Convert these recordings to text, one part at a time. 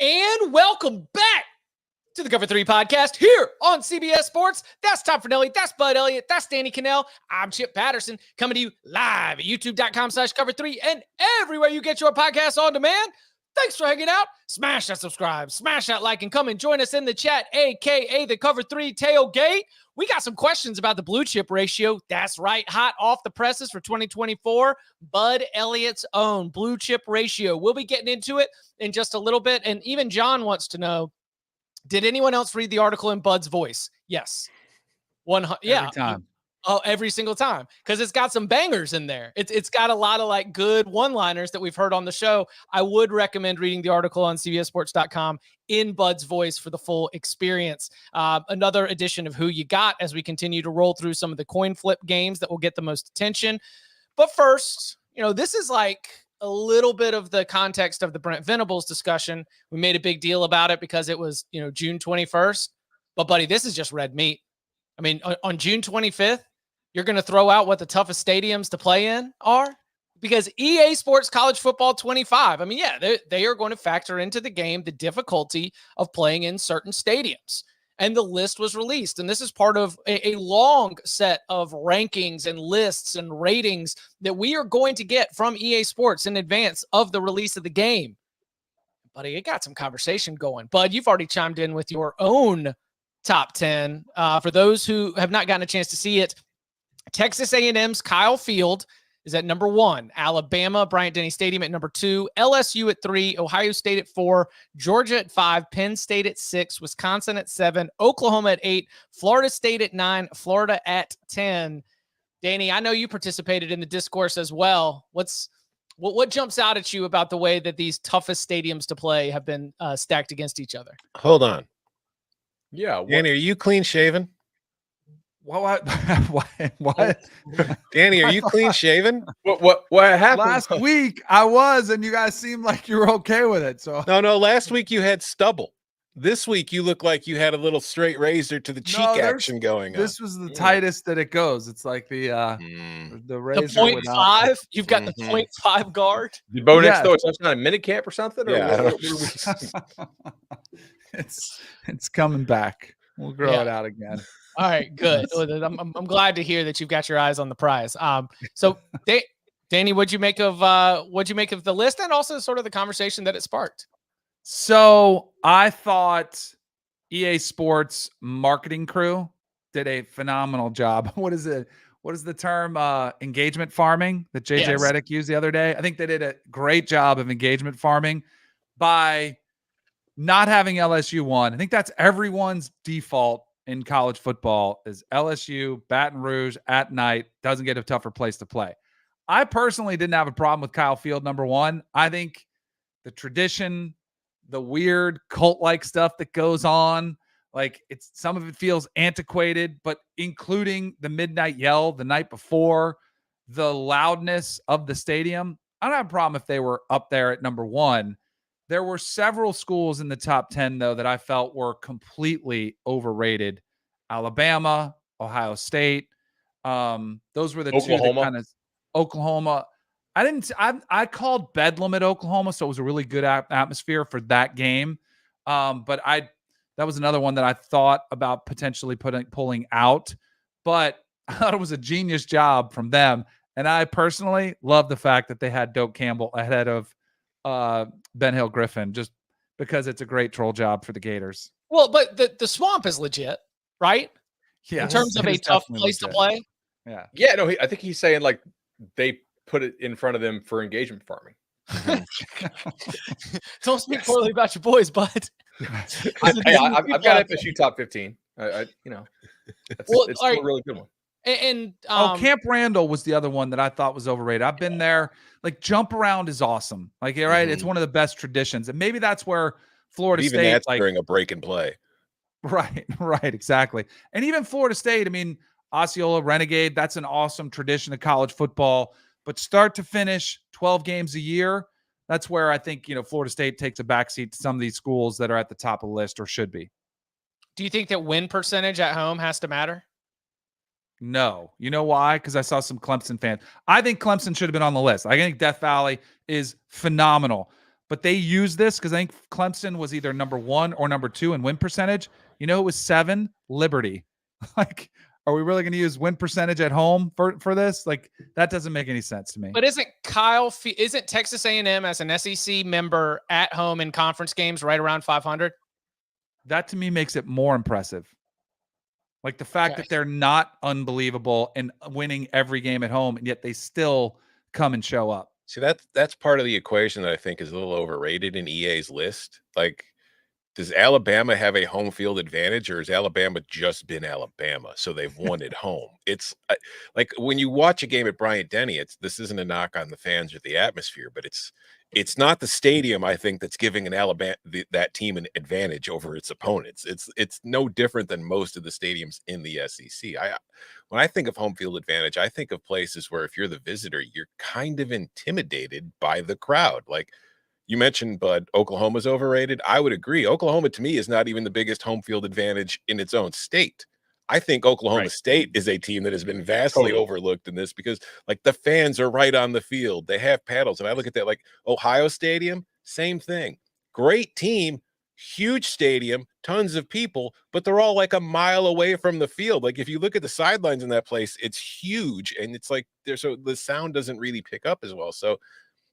And welcome back to the Cover 3 podcast here on CBS Sports. That's Tom Fornelli. That's Bud Elliott. That's Danny Cannell. I'm Chip Patterson coming to you live at youtube.com/cover3 and everywhere you get your podcasts on demand. Thanks for hanging out. Smash that subscribe, smash that like, and come and join us in the chat, a.k.a. the Cover 3 Tailgate. We got some questions about the blue chip ratio. That's right, hot off the presses for 2024. Bud Elliott's own blue chip ratio. We'll be getting into it in just a little bit. And even John wants to know, did anyone else read the article in Bud's voice? Yes. Every time. Oh, every single time, because it's got some bangers in there. It's got a lot of like good one-liners that we've heard on the show. I would recommend reading the article on CBSSports.com in Bud's voice for the full experience. Another edition of Who You Got as we continue to roll through some of the coin flip games that will get the most attention. But first, this is like a little bit of the context of the Brent Venables discussion. We made a big deal about it because it was, June 21st. But buddy, this is just red meat. I mean, on June 25th, you're going to throw out what the toughest stadiums to play in are? Because EA Sports College Football 25, I mean, yeah, they are going to factor into the game the difficulty of playing in certain stadiums. And the list was released. And this is part of a long set of rankings and lists and ratings that we are going to get from EA Sports in advance of the release of the game. Buddy, it got some conversation going. Bud, you've already chimed in with your own top 10. For those who have not gotten a chance to see it, Texas A&M's Kyle Field is at number 1. Alabama, Bryant-Denny Stadium at number 2. LSU at 3. Ohio State at 4. Georgia at 5. Penn State at 6. Wisconsin at 7. Oklahoma at 8. Florida State at 9. Florida at 10. Danny, I know you participated in the discourse as well. What jumps out at you about the way that these toughest stadiums to play have been stacked against each other? Hold on. Yeah. Danny, are you clean shaven? What? What? Danny, are you clean shaven? What happened? Last week I was, and you guys seemed like you were okay with it. So No. Last week you had stubble. This week you look like you had a little straight razor to the cheek action going on. This was the tightest that it goes. It's like the razor. The 0.5? You've got the 0.5 guard? Did Bo Nix throw a touchdown in minicamp or something? Yeah. It's coming back. We'll grow it out again. All right, good. I'm glad to hear that you've got your eyes on the prize. So Danny, what'd you make of the list and also sort of the conversation that it sparked? So I thought EA Sports marketing crew did a phenomenal job. What is it? What is the term? Engagement farming that JJ Redick used the other day. I think they did a great job of engagement farming by not having LSU won. I think that's everyone's default in college football is LSU, Baton Rouge at night, doesn't get a tougher place to play. I personally didn't have a problem with Kyle Field, number 1. I think the tradition, the weird cult-like stuff that goes on, like some of it feels antiquated, but including the midnight yell the night before, the loudness of the stadium, I don't have a problem if they were up there at number 1. There were several schools in the top 10, though, that I felt were completely overrated. Alabama, Ohio State. Those were the two that kind of Oklahoma. I called Bedlam at Oklahoma, so it was a really good atmosphere for that game. But that was another one that I thought about potentially pulling out. But I thought it was a genius job from them. And I personally love the fact that they had Doak Campbell ahead of Ben Hill Griffin, just because it's a great troll job for the Gators. Well, but the swamp is legit, right? Yeah. In terms of a tough place to play. Yeah. Yeah, no, I think he's saying like they put it in front of them for engagement farming. Don't speak poorly about your boys, bud. I've got FSU top 15. It's a really good one. And Camp Randall was the other one that I thought was overrated. I've been there. Like, jump around is awesome. Like, right, it's one of the best traditions, and maybe that's where Florida State, that's during a break and play. Right, exactly. And even Florida State, I mean, Osceola Renegade, that's an awesome tradition of college football. But start to finish, 12 games a year, that's where I think, Florida State takes a backseat to some of these schools that are at the top of the list or should be. Do you think that win percentage at home has to matter? No. You know why? Because I saw some Clemson fans. I think Clemson should have been on the list. I think Death Valley is phenomenal. but they use this because I think Clemson was either number 1 or number 2 in win percentage. You know, it was 7 Liberty. Like, are we really going to use win percentage at home for this? Like, that doesn't make any sense to me. But isn't Texas A&M as an SEC member at home in conference games right around 500? That to me makes it more impressive. Like the fact that they're not unbelievable and winning every game at home, and yet they still come and show up. See, that's part of the equation that I think is a little overrated in EA's list. Like, does Alabama have a home field advantage, or has Alabama just been Alabama? So they've won at home. It's like when you watch a game at Bryant-Denny, this isn't a knock on the fans or the atmosphere, but it's not the stadium, I think, that's giving that team an advantage over its opponents. It's no different than most of the stadiums in the SEC. When I think of home field advantage, I think of places where if you're the visitor, you're kind of intimidated by the crowd. Like, you mentioned, Bud, Oklahoma's overrated. I would agree. Oklahoma, to me, is not even the biggest home field advantage in its own state. I think Oklahoma State is a team that has been vastly overlooked in this because, like, the fans are right on the field. They have paddles. And I look at that, like, Ohio Stadium, same thing. Great team, huge stadium, tons of people, but they're all like a mile away from the field. Like, if you look at the sidelines in that place, it's huge. And it's like so the sound doesn't really pick up as well. So,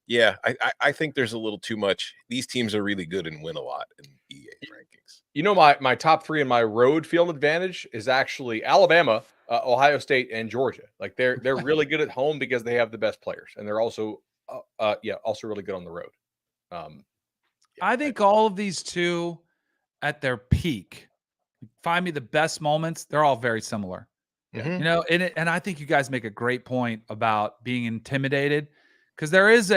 yeah, I think there's a little too much. These teams are really good and win a lot in EA rankings. You know, my top 3 in my road field advantage is actually Alabama, Ohio State, and Georgia. Like they're really good at home because they have the best players, and they're also also really good on the road. I think all of these two at their peak, find me the best moments. They're all very similar. You know, and I think you guys make a great point about being intimidated. Because there is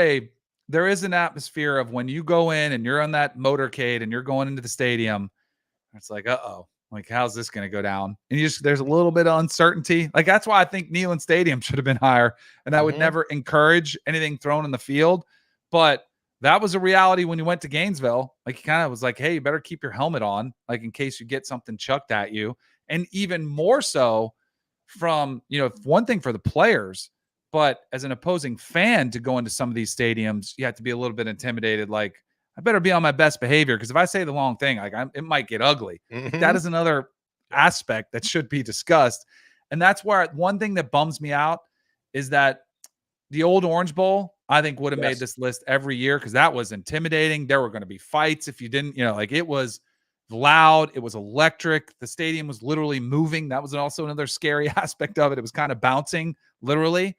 an atmosphere of when you go in and you're on that motorcade and you're going into the stadium, it's like, like, how's this going to go down? And there's a little bit of uncertainty. Like, that's why I think Neyland Stadium should have been higher. And I would never encourage anything thrown in the field. But that was a reality when you went to Gainesville. Like, he kind of was like, hey, you better keep your helmet on, like, in case you get something chucked at you. And even more so from, one thing for the players, but as an opposing fan to go into some of these stadiums, you have to be a little bit intimidated. Like, I better be on my best behavior because if I say the wrong thing, like, it might get ugly. Like, that is another aspect that should be discussed. And that's where one thing that bums me out is that the old Orange Bowl, I think, would have made this list every year because that was intimidating. There were going to be fights if you didn't, like, it was loud. It was electric. The stadium was literally moving. That was also another scary aspect of it. It was kind of bouncing, literally.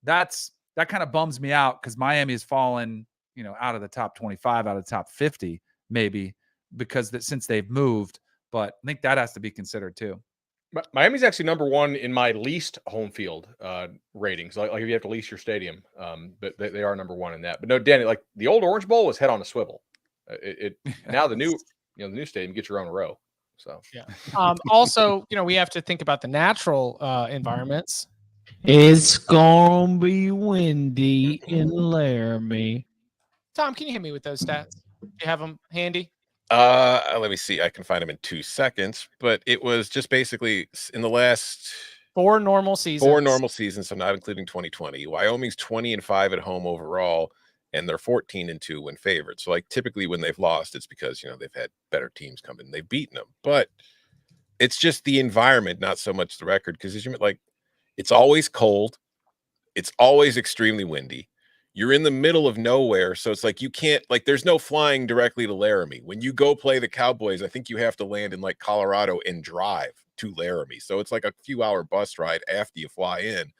That kind of bums me out because Miami has fallen, out of the top 25, out of the top 50, maybe because since they've moved. But I think that has to be considered too. Miami's actually number 1 in my least home field ratings. Like if you have to lease your stadium, but they are number 1 in that. But no, Danny, like the old Orange Bowl was head on a swivel. Now the new stadium gets your own row. So yeah. Also, we have to think about the natural environments. It's gonna be windy in Laramie. Tom, can you hit me with those stats? Do you have them handy? Let me see. I can find them in 2 seconds, but it was just basically in the last 4 normal seasons. So not including 2020. Wyoming's 20-5 at home overall, and they're 14-2 when favored. So, like, typically when they've lost, it's because they've had better teams come in and they've beaten them. But it's just the environment, not so much the record, because it's always cold. It's always extremely windy. You're in the middle of nowhere. So it's like you can't, like, there's no flying directly to Laramie. When you go play the Cowboys, I think you have to land in like Colorado and drive to Laramie. So it's like a few hour bus ride after you fly in.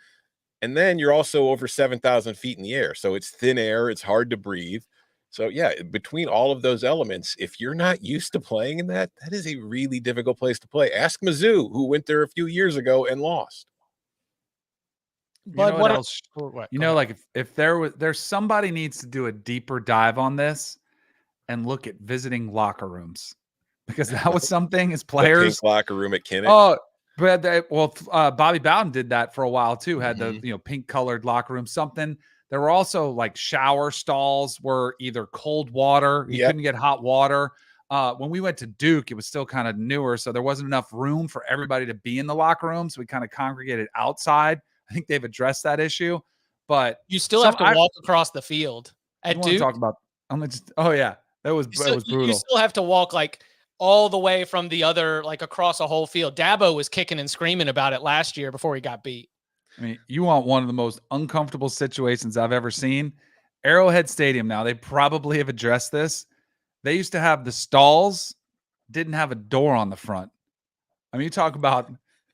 And then you're also over 7,000 feet in the air. So it's thin air. It's hard to breathe. So yeah, between all of those elements, if you're not used to playing in that is a really difficult place to play. Ask Mizzou, who went there a few years ago and lost. But what else? Like if there's somebody needs to do a deeper dive on this and look at visiting locker rooms, because that was something as players. The pink locker room at Kinnick. Oh, but Bobby Bowden did that for a while too. Had the pink colored locker room. Something. There were also like shower stalls were either cold water. You couldn't get hot water. When we went to Duke, it was still kind of newer, so there wasn't enough room for everybody to be in the locker room. So we kind of congregated outside. I think they've addressed that issue, but you still have to walk across the field at Duke. Talk about Oh yeah, that was You brutal. still have to walk like all the way from the other, like across a whole field. Dabo was kicking and screaming about it last year before he got beat. I mean, you want one of the most uncomfortable situations I've ever seen. Arrowhead Stadium now, they probably have addressed this. They used to have the stalls, didn't have a door on the front. I mean, you talk about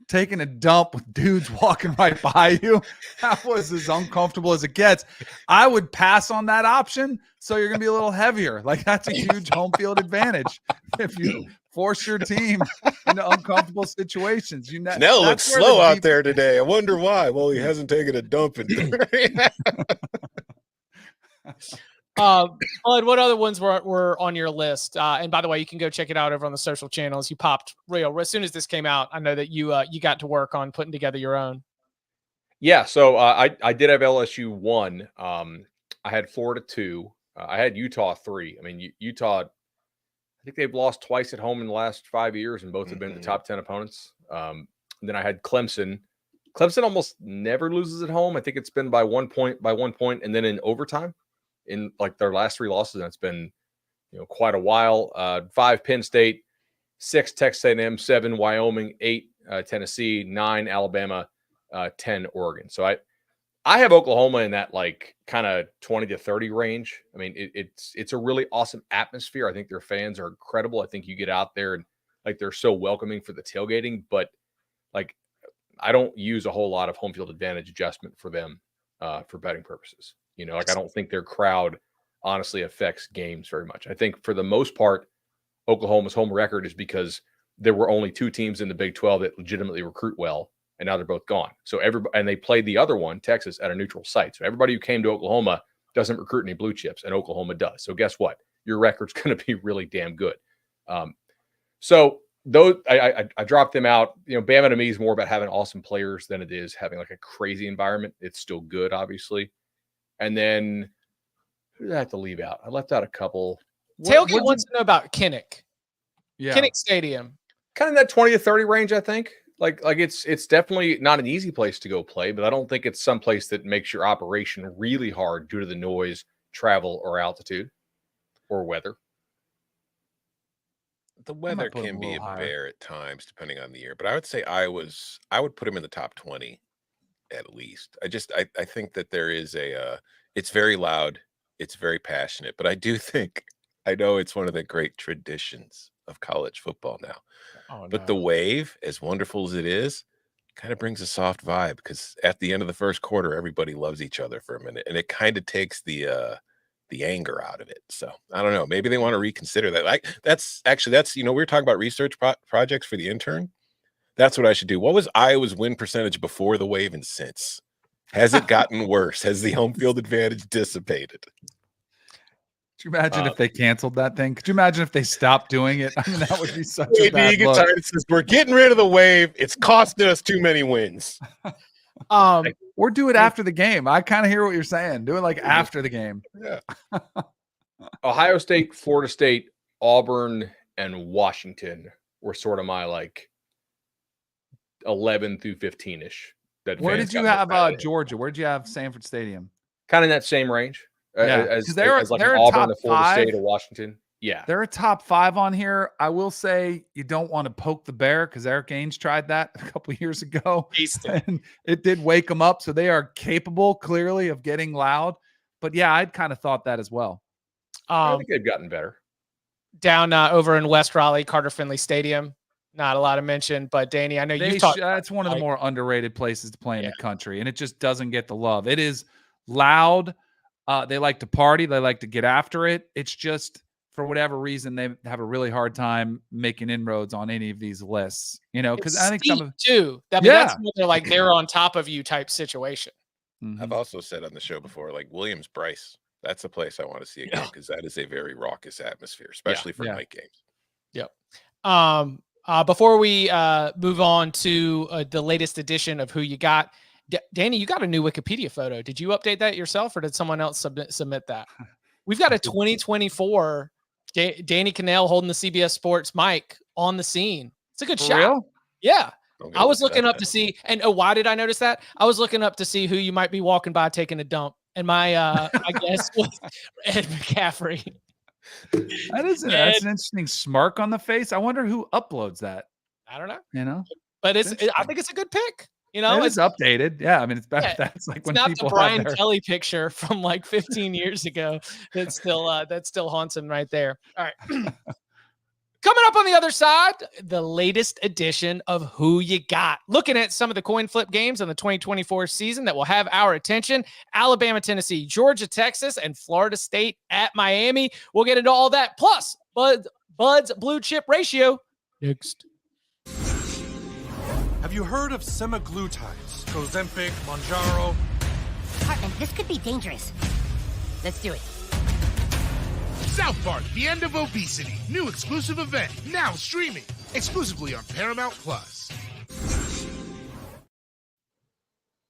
taking a dump with dudes walking right by you. That was as uncomfortable as it gets. I would pass on that option, so you're going to be a little heavier. Like, that's a huge home field advantage if you force your team into uncomfortable situations. Snell looks slow out there today. I wonder why. Well, he hasn't taken a dump in. Bud, what other ones were on your list? And by the way, you can go check it out over on the social channels. You popped real as soon as this came out. I know that you got to work on putting together your own. Yeah, so I did have LSU 1. I had Florida 2. I had Utah 3. I mean, Utah, I think they've lost twice at home in the last 5 years, and both have been the top 10 opponents. And then I had Clemson. Clemson almost never loses at home. I think it's been by 1 point, and then in overtime in like their last 3 losses. And it's been, quite a while. 5 Penn State, 6 Texas A&M, 7 Wyoming, 8 Tennessee, 9 Alabama, 10 Oregon. So I have Oklahoma in that like kind of 20 to 30 range. I mean, it's a really awesome atmosphere. I think their fans are incredible. I think you get out there and like they're so welcoming for the tailgating, but like I don't use a whole lot of home field advantage adjustment for them for betting purposes. Like I don't think their crowd honestly affects games very much. I think for the most part, Oklahoma's home record is because there were only 2 teams in the Big 12 that legitimately recruit well, and now they're both gone. So and they played the other one, Texas, at a neutral site. So everybody who came to Oklahoma doesn't recruit any blue chips, and Oklahoma does. So guess what? Your record's going to be really damn good. So those I dropped them out. Bama to me is more about having awesome players than it is having like a crazy environment. It's still good, obviously. And then who did I have to leave out? I left out a couple. Tailgate wants to know about Kinnick. Yeah. Kinnick Stadium. Kind of that 20 to 30 range, I think. Like it's definitely not an easy place to go play, but I don't think it's some place that makes your operation really hard due to the noise, travel, or altitude or weather. The weather can be a bear at times, depending on the year. But I would say I would put him in the top 20 at least. I think that there is it's very loud, it's very passionate, but I do think, I know it's one of the great traditions of college football now. But the wave, as wonderful as it is, kind of brings a soft vibe because at the end of the first quarter, everybody loves each other for a minute, and it kind of takes the anger out of it. So I don't know. Maybe they want to reconsider that. Like that's we were talking about research projects for the intern. That's what I should do. What was Iowa's win percentage before the wave and since? Has it gotten worse? Has the home field advantage dissipated? Could you imagine if they canceled that thing? Could you imagine if they stopped doing it? I mean, that would be such a bad look. Says, we're getting rid of the wave. It's costing us too many wins. Or do it after the game. I kind of hear what you're saying. Do it like after the game. Yeah. Ohio State, Florida State, Auburn, and Washington were sort of my like 11 through 15-ish. Where did you have Georgia? Where did you have Sanford Stadium? Kind of in that same range. Yeah, as like they're Auburn, the Florida State, or Washington. Yeah, they're a top 5 on here. I will say you don't want to poke the bear because Eric Ainge tried that a couple of years ago, and it did wake them up. So they are capable, clearly, of getting loud. But yeah, I'd kind of thought that as well. I think they've gotten better. Down over in West Raleigh, Carter Finley Stadium. Not a lot of mention, but Danny, I know you've talked. It's one of the more underrated places to play in the country, and it just doesn't get the love. It is loud. They like to party. They like to get after it. It's just, for whatever reason, they have a really hard time making inroads on any of these lists. Because I think some of too. That's what they're on top of you type situation. Mm-hmm. I've also said on the show before, like Williams-Brice. That's a place I want to see again because that is a very raucous atmosphere, especially for night games. Yep. Before we move on to the latest edition of Who You Got, Danny, you got a new Wikipedia photo. Did you update that yourself, or did someone else submit that? We've got a 2024 Danny Cannell holding the CBS Sports mic on the scene. It's a good shot. Real? Yeah. I was looking up to see, and why did I notice that? I was looking up to see who you might be walking by taking a dump And my guess was Ed McCaffrey. That's an interesting smirk on the face. I wonder who uploads that. I don't know. You know, but I think it's a good pick. You know, it's updated. Yeah, I mean, it's better. Yeah, That's like it's when not people the Brian have their... Kelly picture from like 15 years ago that still haunts him right there. All right. Coming up on the other side, the latest edition of Who You Got. Looking at some of the coin flip games in the 2024 season that will have our attention. Alabama, Tennessee, Georgia, Texas, and Florida State at Miami. We'll get into all that. Plus, Bud's blue chip ratio. Next. Have you heard of semaglutides? Ozempic, Mounjaro? Hartman, this could be dangerous. Let's do it. South Park, The End of Obesity. New exclusive event. Now streaming. Exclusively on Paramount Plus.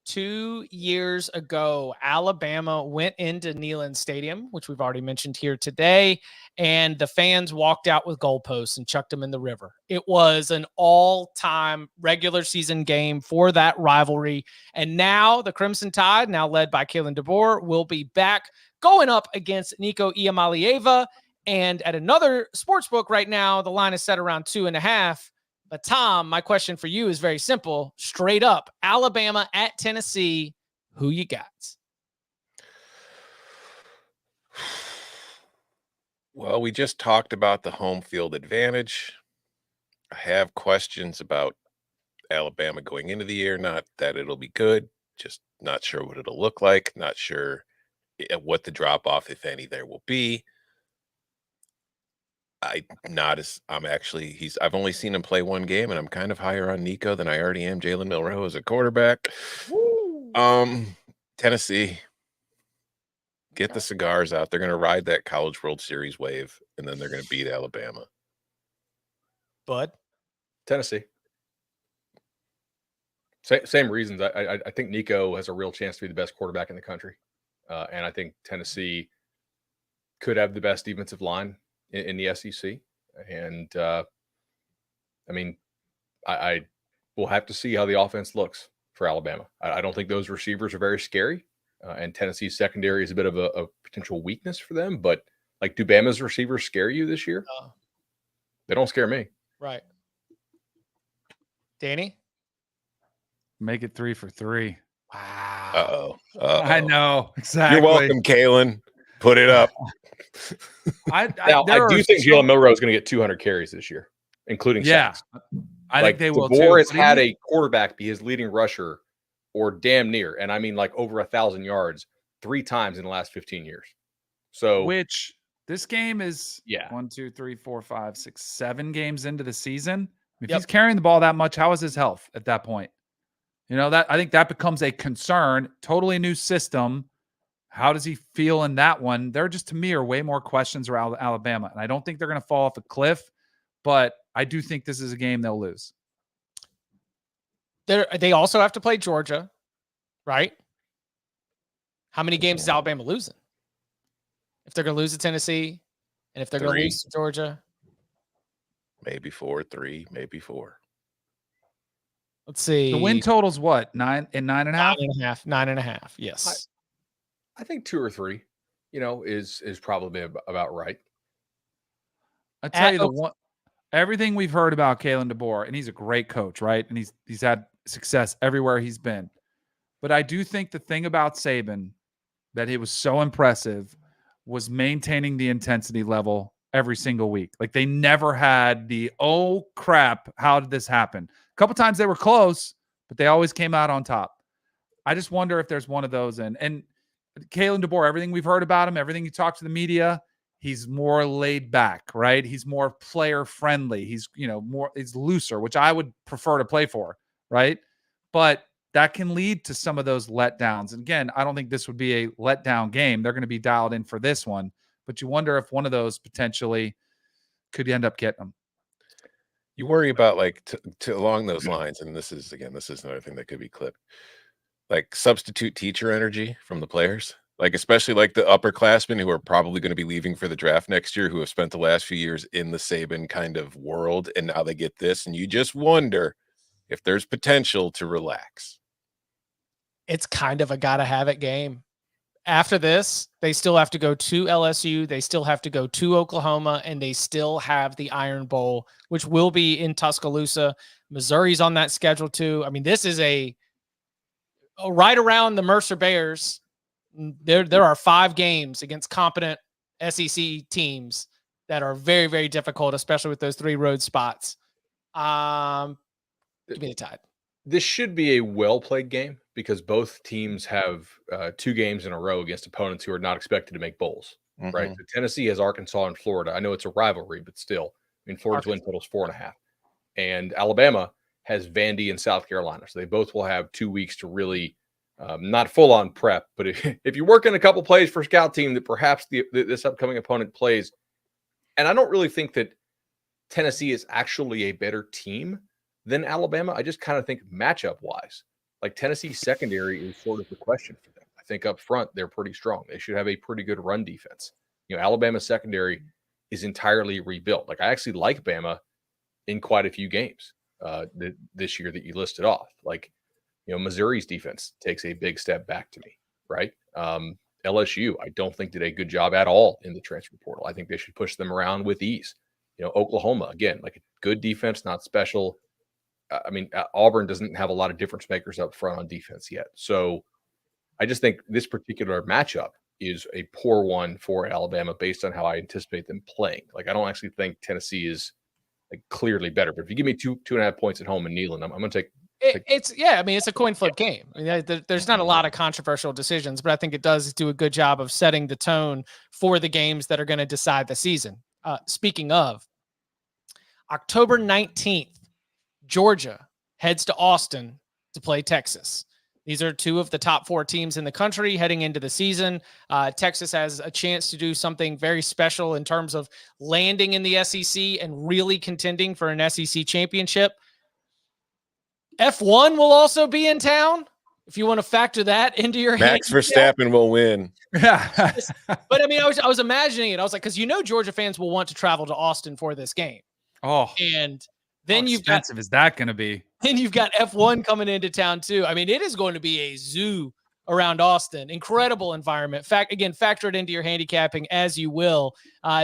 2 years ago, Alabama went into Neyland Stadium, which we've already mentioned here today, and the fans walked out with goalposts and chucked them in the river. It was an all-time regular season game for that rivalry, and now the Crimson Tide, now led by Kalen DeBoer, will be back going up against Nico Iamaleava, and at another sportsbook right now, the line is set around 2.5. But Tom, my question for you is very simple. Straight up, Alabama at Tennessee, who you got? Well, we just talked about the home field advantage. I have questions about Alabama going into the year. Not that it'll be good, just not sure what it'll look like. Not sure what the drop off, if any, there will be. I've only seen him play one game, and I'm kind of higher on Nico than I already am Jalen Milroe as a quarterback. Tennessee, get the cigars out. They're going to ride that College World Series wave, and then they're going to beat Alabama. Bud? Tennessee. Same reasons. I think Nico has a real chance to be the best quarterback in the country. And I think Tennessee could have the best defensive line in the SEC. And I will have to see how the offense looks for Alabama. I don't think those receivers are very scary. And Tennessee's secondary is a bit of a potential weakness for them. But like, do Bama's receivers scare you this year? They don't scare me. Right. Danny? Make it 3 for 3. Wow. I know. Exactly. You're welcome, Kalen. Put it up. I do think Jalen Milroe is going to get 200 carries this year, including sacks. I think they will DeBoer too. has had a quarterback be his leading rusher, or damn near, and I mean like over 1,000 yards 3 times in the last 15 years. So, which this game is 1, 2, 3, 4, 5, 6, 7 games into the season. If he's carrying the ball that much, how is his health at that point? You know, that I think that becomes a concern. Totally new system. How does he feel in that one? There just, to me, are way more questions around Alabama. And I don't think they're going to fall off a cliff, but I do think this is a game they'll lose. They also have to play Georgia, right? How many games is Alabama losing? If they're going to lose to Tennessee, and if they're going to lose to Georgia? Maybe 4, 3, maybe 4. Let's see. The win total's what? 9 and 9.5? 9.5. 9.5. Yes. I think 2 or 3, is probably about right. I tell you everything we've heard about Kalen DeBoer, and he's a great coach, right? And he's had success everywhere he's been. But I do think the thing about Saban that he was so impressive was maintaining the intensity level every single week. Like, they never had the, oh crap, how did this happen? A couple times they were close, but they always came out on top. I just wonder if there's one of those and Kalen DeBoer, everything we've heard about him, everything you talk to the media, he's more laid back, right? He's more player friendly. He's, he's looser, which I would prefer to play for, right? But that can lead to some of those letdowns. And again, I don't think this would be a letdown game. They're going to be dialed in for this one, but you wonder if one of those potentially could end up getting them. You worry about along those lines, and this is another thing that could be clipped. Like substitute teacher energy from the players, especially the upperclassmen who are probably going to be leaving for the draft next year, who have spent the last few years in the Saban kind of world, and now they get this, and you just wonder if there's potential to relax. It's kind of a gotta have it game. After this, they still have to go to LSU. They still have to go to Oklahoma, and they still have the Iron Bowl, which will be in Tuscaloosa. Missouri's on that schedule too. I mean, this is a right around the Mercer Bears. There are 5 games against competent SEC teams that are very, very difficult, especially with those 3 road spots. Give me the Tide. This should be a well-played game because both teams have 2 games in a row against opponents who are not expected to make bowls, right? So Tennessee has Arkansas and Florida. I know it's a rivalry, but still, I mean, Florida's win total is 4.5. And Alabama has Vandy and South Carolina. So they both will have 2 weeks to really not full-on prep, but if you work in a couple plays for a scout team that perhaps this upcoming opponent plays, and I don't really think that Tennessee is actually a better team than Alabama. I just kind of think matchup-wise, like Tennessee's secondary is sort of the question for them. I think up front, they're pretty strong. They should have a pretty good run defense. You know, Alabama's secondary is entirely rebuilt. Like, I actually like Bama in quite a few games this year that you listed off. Like, you know, Missouri's defense takes a big step back to me, right? LSU, I don't think did a good job at all in the transfer portal. I think they should push them around with ease. You know, Oklahoma, again, like a good defense, not special. I mean, Auburn doesn't have a lot of difference makers up front on defense yet. So I just think this particular matchup is a poor one for Alabama based on how I anticipate them playing. Like, I don't actually think Tennessee is like clearly better. But if you give me 2.5 points at home in Neyland, I'm going to take. I mean, it's a coin flip game. I mean, there's not a lot of controversial decisions, but I think it does do a good job of setting the tone for the games that are going to decide the season. Speaking of, October 19th, Georgia heads to Austin to play Texas. These are 2 of the top 4 teams in the country heading into the season. Texas has a chance to do something very special in terms of landing in the SEC and really contending for an SEC championship. F1 will also be in town, if you want to factor that into your Max Verstappen will win. Yeah. But I mean, I was imagining it. I was like, because Georgia fans will want to travel to Austin for this game. Oh, and then how expensive is that going to be? Then you've got F1 coming into town too. I mean, it is going to be a zoo around Austin. Incredible environment. Factor it into your handicapping as you will.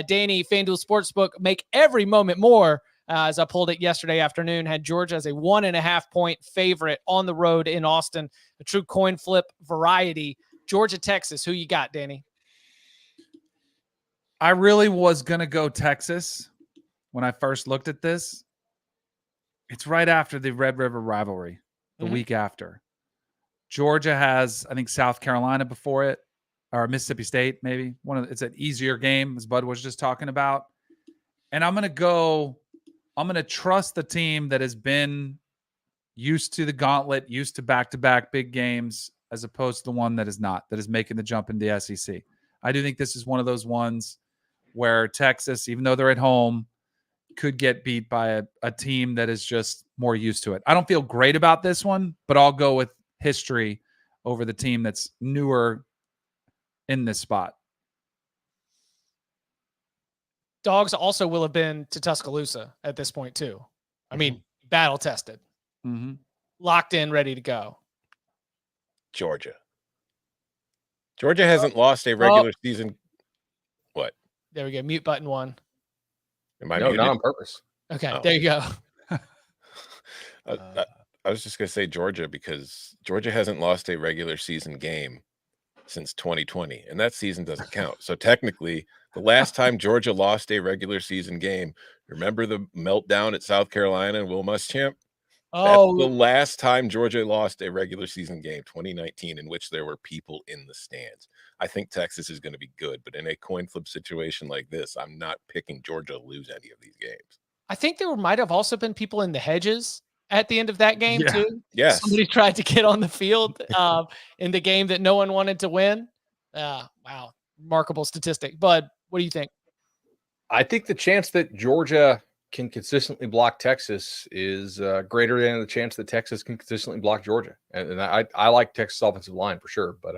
Danny, FanDuel Sportsbook, make every moment more. As I pulled it yesterday afternoon, had Georgia as a 1.5 point favorite on the road in Austin. A true coin flip variety. Georgia, Texas. Who you got, Danny? I really was going to go Texas when I first looked at this. It's right after the Red River rivalry, the week after. Georgia has, I think, South Carolina before it, or Mississippi State, maybe. It's an easier game, as Bud was just talking about. And I'm going to trust the team that has been used to the gauntlet, used to back-to-back big games, as opposed to the one that is not, that is making the jump into the SEC. I do think this is one of those ones where Texas, even though they're at home, could get beat by a team that is just more used to it. I don't feel great about this one, but I'll go with history over the team that's newer in this spot. Dogs also will have been to Tuscaloosa at this point too. I mean, battle tested, locked in, ready to go. Georgia hasn't lost a regular season. What? There we go. Mute button 1. Am I No, muted? not on purpose. Okay, there you go. I was just going to say Georgia because Georgia hasn't lost a regular season game since 2020, and that season doesn't count. So technically, the last time Georgia lost a regular season game, remember the meltdown at South Carolina and Will Muschamp? Oh, That's the last time Georgia lost a regular season game, 2019, in which there were people in the stands. I think Texas is going to be good, but in a coin flip situation like this, I'm not picking Georgia to lose any of these games. I think there might have also been people in the hedges at the end of that game too. Yes. Somebody tried to get on the field in the game that no one wanted to win. Wow. Remarkable statistic. Bud, what do you think? I think the chance that Georgia can consistently block Texas is greater than the chance that Texas can consistently block Georgia. And I like Texas offensive line for sure, but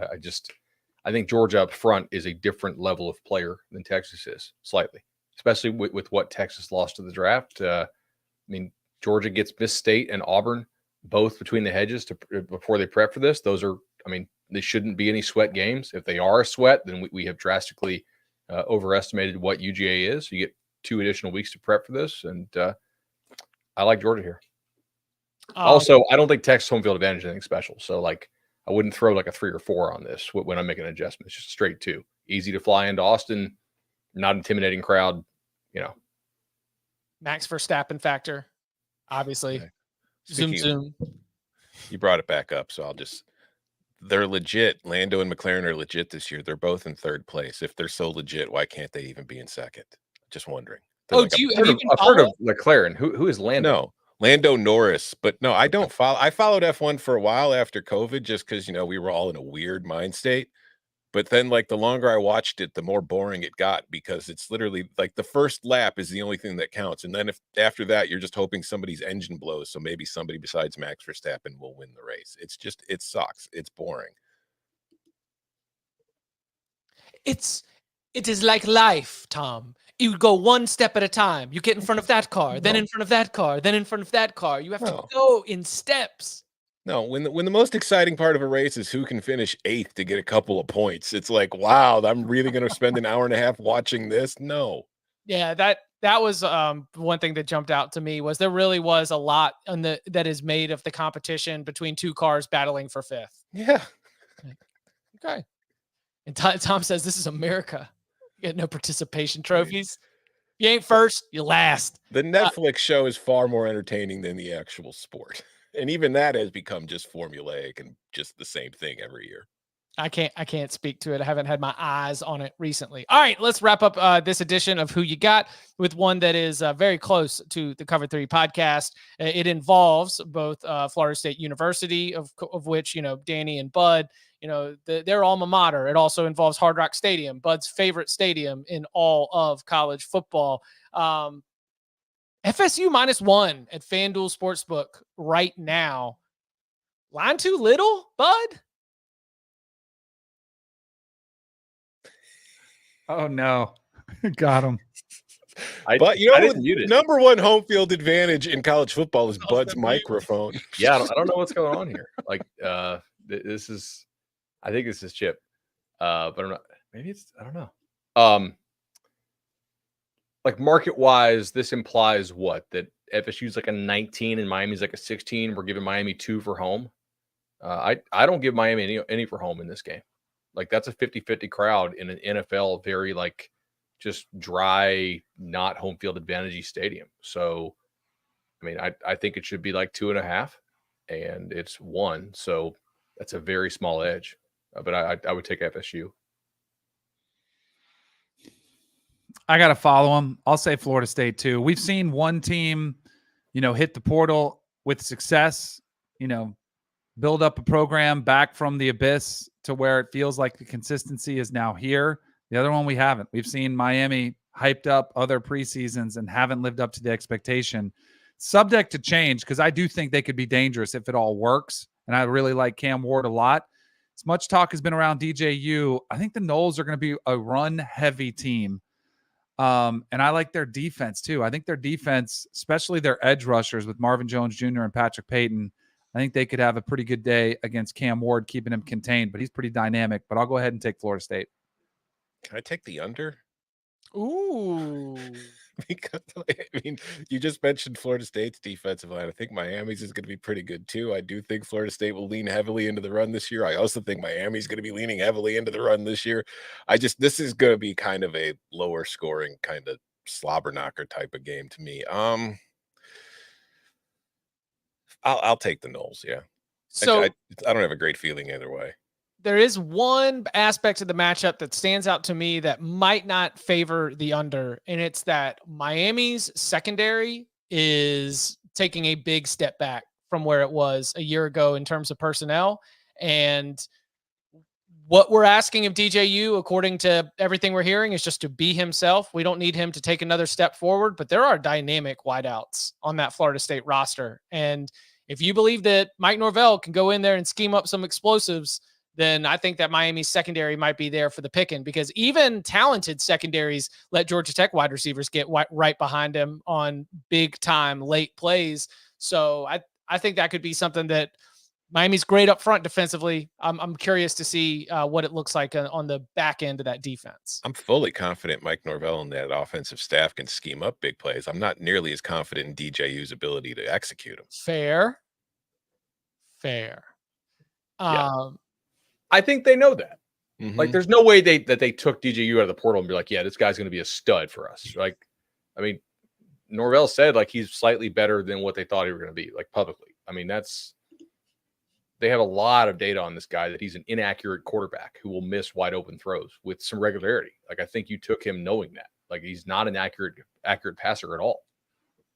I think Georgia up front is a different level of player than Texas is, slightly, especially with what Texas lost to the draft. I mean, Georgia gets Miss State and Auburn both between the hedges before they prep for this. Those are, I mean, They shouldn't be any sweat games. If they are a sweat, then we have drastically overestimated what UGA is. You get 2 additional weeks to prep for this, and I like Georgia here. Also, I don't think Texas home field advantage is anything special. So, like, I wouldn't throw like a 3 or 4 on this when I'm making an adjustment. It's just straight 2. Easy to fly into Austin, not intimidating crowd, Max Verstappen factor, obviously. Okay. Zoom. You brought it back up, so they're legit. Lando and McLaren are legit this year. They're both in 3rd place. If they're so legit, why can't they even be in 2nd? Just wondering. I've heard of McLaren. Who is Lando? No, Lando Norris. But no, I don't follow. I followed F1 for a while after COVID, just because we were all in a weird mind state. But then, like, the longer I watched it, the more boring it got, because it's literally like the first lap is the only thing that counts. And then if after that, you're just hoping somebody's engine blows, so maybe somebody besides Max Verstappen will win the race. It sucks. It's boring. It is like life, Tom. You go one step at a time. You get in front of that car, then in front of that car, then in front of that car. You have to go in steps. No, when the most exciting part of a race is who can finish 8th to get a couple of points. It's like, wow, I'm really going to spend an hour and a half watching this? No. Yeah, that was one thing that jumped out to me was there really was a lot that is made of the competition between 2 cars battling for 5th. Yeah. Okay. And Tom says this is America. You get no participation trophies. You ain't first, you last. The Netflix show is far more entertaining than the actual sport. And even that has become just formulaic and just the same thing every year. I can't speak to it. I haven't had my eyes on it recently. All right, let's wrap up this edition of Who You Got with one that is very close to the Cover 3 podcast. It involves both Florida State University, of which, Danny and Bud, their alma mater. It also involves Hard Rock Stadium, Bud's favorite stadium in all of college football. FSU -1 at FanDuel Sportsbook right now. Line too little, Bud? Oh, no. Got him. But number 1 home field advantage in college football is Bud's microphone. Yeah, I don't know what's going on here. Like, I think this is Chip. But I'm not. Maybe it's. I don't know. Like, market wise, this implies what? That FSU's like a 19 and Miami's like a 16. We're giving Miami 2 for home. I don't give Miami any for home in this game. Like, that's a 50-50 crowd in an NFL very, like, just dry, not home field advantage stadium. So, I mean, I think it should be like 2.5, and it's 1. So that's a very small edge. But I would take FSU. I got to follow them. I'll say Florida State too. We've seen one team, hit the portal with success, build up a program back from the abyss to where it feels like the consistency is now here. The other one we haven't. We've seen Miami hyped up other preseasons and haven't lived up to the expectation. Subject to change, because I do think they could be dangerous if it all works. And I really like Cam Ward a lot. As much talk has been around DJU, I think the Noles are going to be a run-heavy team. And I like their defense too. I think their defense, especially their edge rushers with Marvin Jones Jr. and Patrick Payton, I think they could have a pretty good day against Cam Ward, keeping him contained, but he's pretty dynamic. But I'll go ahead and take Florida State. Can I take the under? Ooh. Because, I mean, you just mentioned Florida State's defensive line. I think Miami's is going to be pretty good too. I do think Florida State will lean heavily into the run this year. I also think Miami's going to be leaning heavily into the run this year. This is going to be kind of a lower scoring, kind of slobber knocker type of game to me. I'll take the Noles. Yeah. So I don't have a great feeling either way. There is one aspect of the matchup that stands out to me that might not favor the under, and it's that Miami's secondary is taking a big step back from where it was a year ago in terms of personnel. And what we're asking of DJU, according to everything we're hearing, is just to be himself. We don't need him to take another step forward, but there are dynamic wideouts on that Florida State roster. And if you believe that Mike Norvell can go in there and scheme up some explosives, then I think that Miami's secondary might be there for the picking, because even talented secondaries let Georgia Tech wide receivers get right behind him on big time late plays. So I think that could be something that Miami's great up front defensively. I'm curious to see what it looks like on the back end of that defense. I'm fully confident Mike Norvell and that offensive staff can scheme up big plays. I'm not nearly as confident in DJU's ability to execute them. Fair. Yeah. I think they know that. Like, there's no way that they took DJU out of the portal and be like, yeah, this guy's going to be a stud for us. Like, I mean, Norvell said like he's slightly better than what they thought he was going to be, like publicly. I mean, they have a lot of data on this guy that he's an inaccurate quarterback who will miss wide open throws with some regularity. Like, I think you took him knowing that. Like, he's not an accurate passer at all.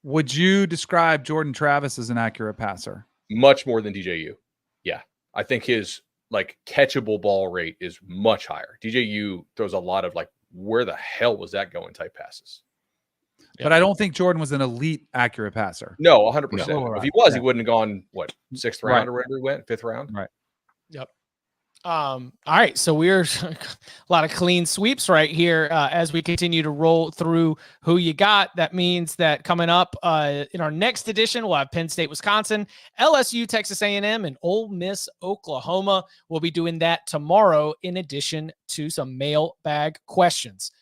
Would you describe Jordan Travis as an accurate passer? Much more than DJU. Yeah. I think his like catchable ball rate is much higher. DJU throws a lot of like, where the hell was that going type passes. But I don't think Jordan was an elite accurate passer. No, 100%. No. If he was, he wouldn't have gone, what, 6th round or wherever he went, 5th round? Right. Yep. All right. So we're a lot of clean sweeps right here as we continue to roll through who you got. That means that coming up in our next edition, we'll have Penn State, Wisconsin, LSU, Texas A&M, and Ole Miss, Oklahoma. We'll be doing that tomorrow in addition to some mailbag questions.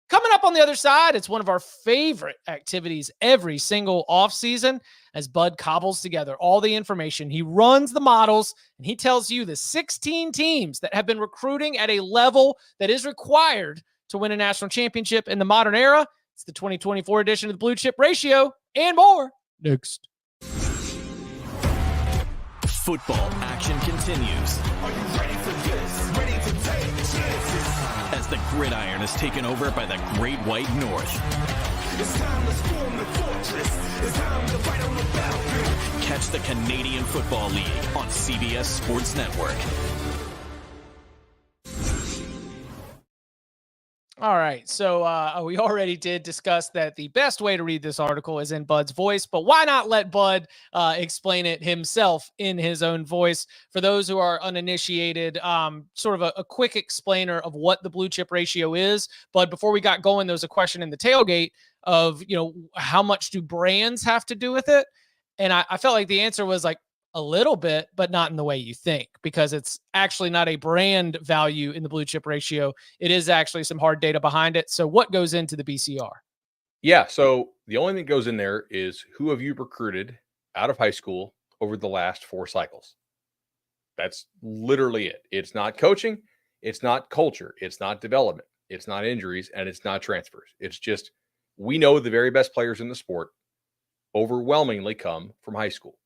Coming up on the other side, it's one of our favorite activities every single offseason as Bud cobbles together all the information. He runs the models, and he tells you the 16 teams that have been recruiting at a level that is required to win a national championship in the modern era. It's the 2024 edition of the Blue Chip Ratio and more. Next. Football action continues. Are you ready for this? Ready to take chances? As the gridiron is taken over by the Great White North. It's time to storm the fortress. It's time to fight on the battlefield. Catch the Canadian Football League on CBS Sports Network. All right. So we already did discuss that the best way to read this article is in Bud's voice, but why not let Bud explain it himself in his own voice? For those who are uninitiated, sort of a quick explainer of what the Blue Chip Ratio is. But before we got going, there was a question in the tailgate of, how much do brands have to do with it? And I felt like the answer was like, a little bit, but not in the way you think, because it's actually not a brand value in the Blue Chip Ratio. It is actually some hard data behind it. So what goes into the BCR? Yeah. So the only thing that goes in there is who have you recruited out of high school over the last 4 cycles? That's literally it. It's not coaching. It's not culture. It's not development. It's not injuries, and it's not transfers. It's just, we know the very best players in the sport overwhelmingly come from high school.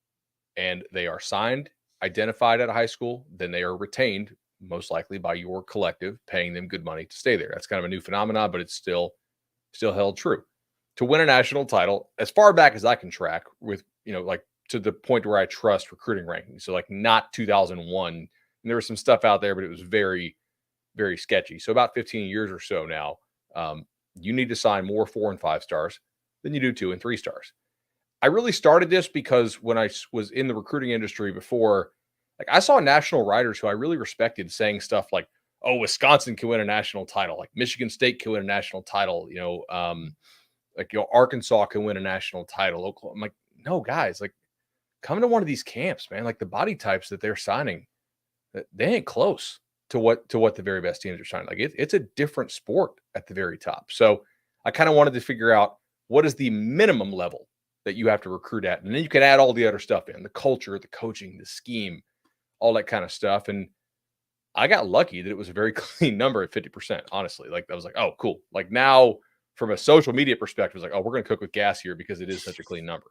And they are signed, identified at a high school, then they are retained, most likely by your collective, paying them good money to stay there. That's kind of a new phenomenon, but it's still held true. To win a national title, as far back as I can track, with, like to the point where I trust recruiting rankings. So like not 2001. And there was some stuff out there, but it was very, very sketchy. So about 15 years or so now, you need to sign more 4 and 5 stars than you do 2 and 3 stars. I really started this because when I was in the recruiting industry before, like I saw national writers who I really respected saying stuff like, oh, Wisconsin can win a national title, like Michigan State can win a national title, Arkansas can win a national title. Oklahoma. I'm like, no, guys, like come to one of these camps, man. Like the body types that they're signing, they ain't close to what the very best teams are signing. Like it's a different sport at the very top. So I kind of wanted to figure out what is the minimum level that you have to recruit at. And then you can add all the other stuff in, the culture, the coaching, the scheme, all that kind of stuff. And I got lucky that it was a very clean number at 50%, honestly. Like I was like, oh, cool. Like now from a social media perspective, it's like, oh, we're going to cook with gas here because it is such a clean number.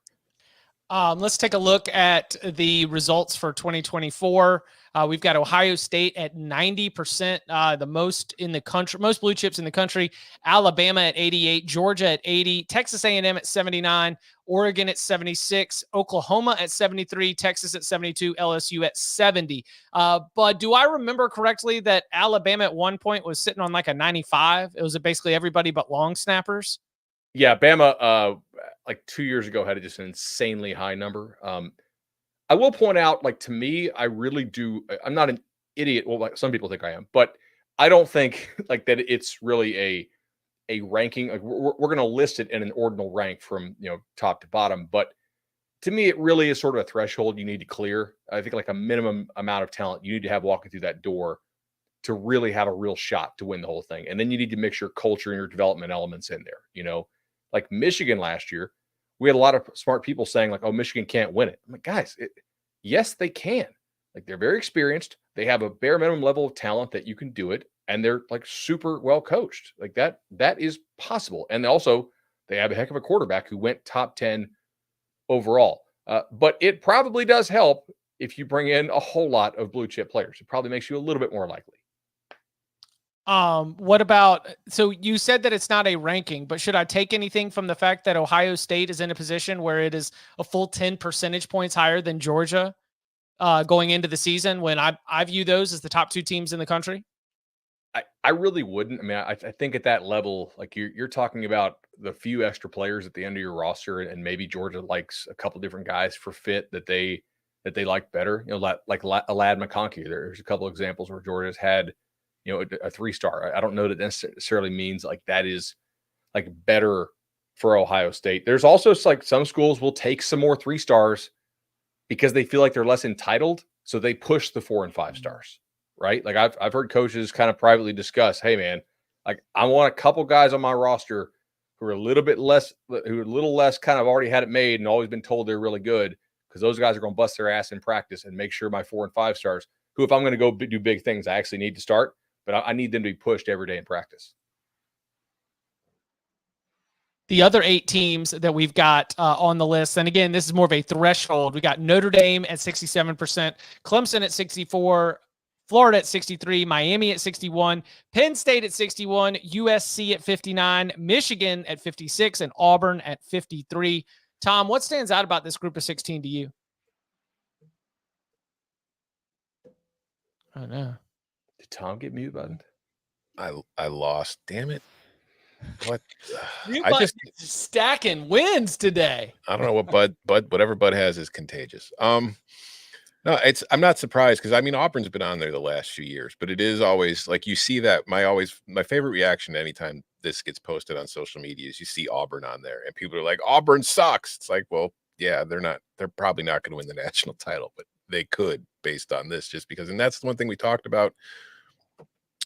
Let's take a look at the results for 2024. We've got Ohio State at 90%, the most in the country, most blue chips in the country. Alabama at 88, Georgia at 80, Texas A&M at 79, Oregon at 76, Oklahoma at 73, Texas at 72, LSU at 70. But do I remember correctly that Alabama at one point was sitting on like a 95? It was basically everybody but long snappers. Yeah, Bama, like 2 years ago, had just an insanely high number. I will point out, like, to me, I really do. I'm not an idiot. Well, like some people think I am, but I don't think like that it's really a ranking. Like we're going to list it in an ordinal rank from, top to bottom. But to me, it really is sort of a threshold you need to clear. I think like a minimum amount of talent you need to have walking through that door to really have a real shot to win the whole thing. And then you need to mix your culture and your development elements in there. You know, like Michigan last year, we had a lot of smart people saying like, oh, Michigan can't win it. I'm like, guys, yes, they can. Like they're very experienced. They have a bare minimum level of talent that you can do it. And they're like super well coached. Like that is possible. And also they have a heck of a quarterback who went top 10 overall. But it probably does help if you bring in a whole lot of blue chip players. It probably makes you a little bit more likely. What about, so you said that it's not a ranking, but should I take anything from the fact that Ohio State is in a position where it is a full 10 percentage points higher than Georgia going into the season, when I view those as the top 2 teams in the country? I really wouldn't. I mean, I think at that level, like you're talking about the few extra players at the end of your roster, and maybe Georgia likes a couple different guys for fit that they like better. You know, like Alad McConkey. There's a couple examples where Georgia's had, you know, a 3-star. I don't know that necessarily means like that is like better for Ohio State. There's also like some schools will take some more 3-stars because they feel like they're less entitled, so they push the 4 and 5 stars. Right? Like I've heard coaches kind of privately discuss, hey man, like I want a couple guys on my roster who are a little less kind of already had it made and always been told they're really good, because those guys are going to bust their ass in practice and make sure my 4 and 5 stars, who if I'm going to go do big things, I actually need to start, but I need them to be pushed every day in practice. The other 8 teams that we've got on the list, and again, this is more of a threshold. We got Notre Dame at 67%, Clemson at 64%, Florida at 63%, Miami at 61%, Penn State at 61%, USC at 59%, Michigan at 56%, and Auburn at 53%. Tom, what stands out about this group of 16 to you? Oh, no. Did Tom get mute button? I lost. Damn it. What? I just stacking wins today. I don't know what whatever Bud has is contagious. No, I'm not surprised, because I mean Auburn's been on there the last few years, but it is always like you see that my favorite reaction anytime this gets posted on social media is you see Auburn on there and people are like, Auburn sucks. It's like, well, yeah, they're probably not going to win the national title, but they could based on this, just because. And that's the one thing we talked about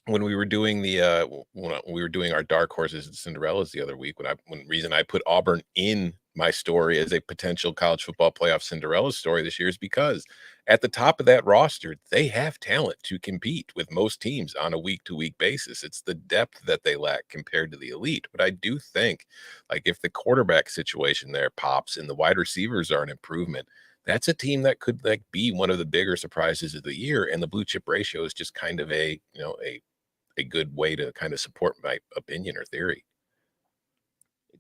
when we were doing our dark horses and Cinderellas the other week, when reason I put Auburn in my story as a potential college football playoff Cinderella story this year is because at the top of that roster, they have talent to compete with most teams on a week-to-week basis. It's the depth that they lack compared to the elite. But I do think, like, if the quarterback situation there pops and the wide receivers are an improvement, that's a team that could like be one of the bigger surprises of the year. And the blue chip ratio is just kind of a good way to kind of support my opinion or theory.